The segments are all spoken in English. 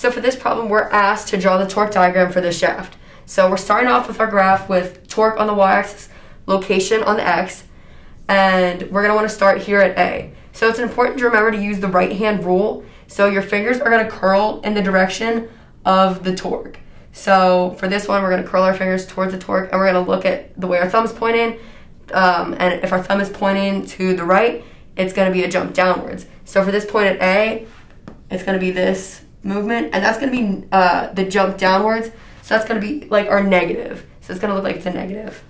So for this problem, we're asked to draw the torque diagram for this shaft. So we're starting off with our graph with torque on the y-axis, location on the x, and we're going to want to start here at A. So it's important to remember to use the right-hand rule. So your fingers are going to curl in the direction of the torque. So for this one, we're going to curl our fingers towards the torque, and we're going to look at the way our thumb is pointing. And if our thumb is pointing to the right, it's going to be a jump downwards. So for this point at A, it's going to be this movement, and that's going to be the jump downwards. So that's going to be like our negative. So it's going to look like it's a negative.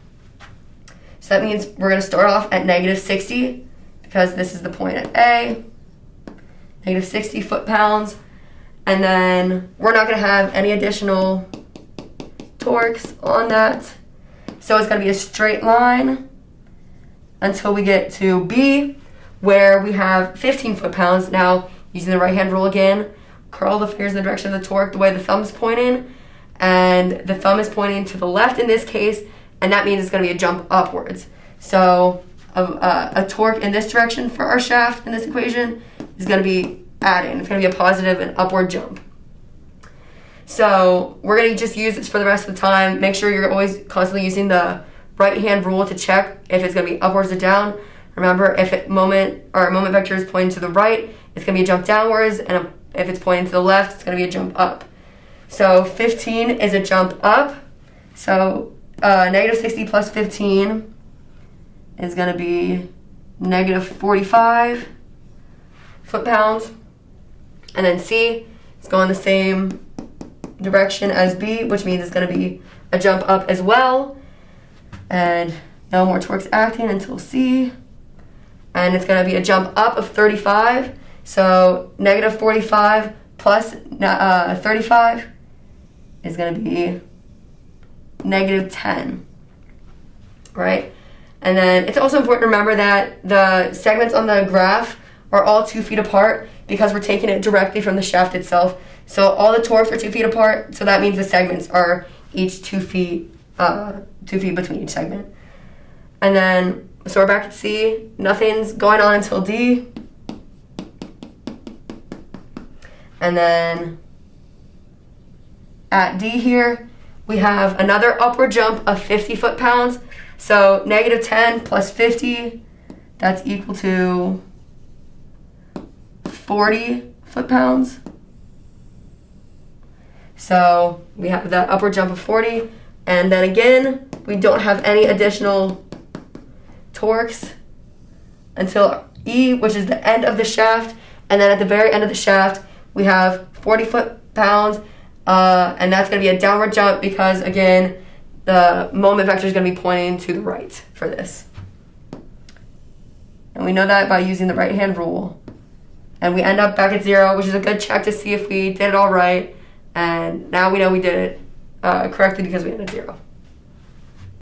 So that means we're going to start off at negative 60, because this is the point at A, negative 60 foot-pounds. And then we're not going to have any additional torques on that. So it's going to be a straight line until we get to B, where we have 15 foot-pounds. Now, using the right-hand rule again, curl the fingers in the direction of the torque the way the thumb's pointing. And the thumb is pointing to the left in this case, and that means it's going to be a jump upwards. So a torque in this direction for our shaft in this equation is going to be adding. It's going to be a positive and upward jump. So we're going to just use this for the rest of the time. Make sure you're always constantly using the right-hand rule to check if it's going to be upwards or down. Remember, if a moment vector is pointing to the right, it's going to be a jump downwards, and if it's pointing to the left, it's going to be a jump up. So 15 is a jump up. So negative 60 plus 15 is going to be negative 45 foot-pounds. And then C is going the same direction as B, which means it's going to be a jump up as well. And no more torques acting until C. And it's going to be a jump up of 35. So negative 45 plus 35 is going to be negative 10, right? And then it's also important to remember that the segments on the graph are all 2 feet apart because we're taking it directly from the shaft itself. So all the torques are 2 feet apart, so that means the segments are each 2 feet, 2 feet between each segment. And then, so we're back at C, nothing's going on until D. And then at D here, we have another upward jump of 50 foot-pounds. So negative 10 plus 50, that's equal to 40 foot-pounds. So we have that upward jump of 40. And then again, we don't have any additional torques until E, which is the end of the shaft. And then at the very end of the shaft, we have 40 foot-pounds. And that's going to be a downward jump because, again, the moment vector is going to be pointing to the right for this. And we know that by using the right-hand rule. And we end up back at 0, which is a good check to see if we did it all right. And now we know we did it correctly because we ended at 0.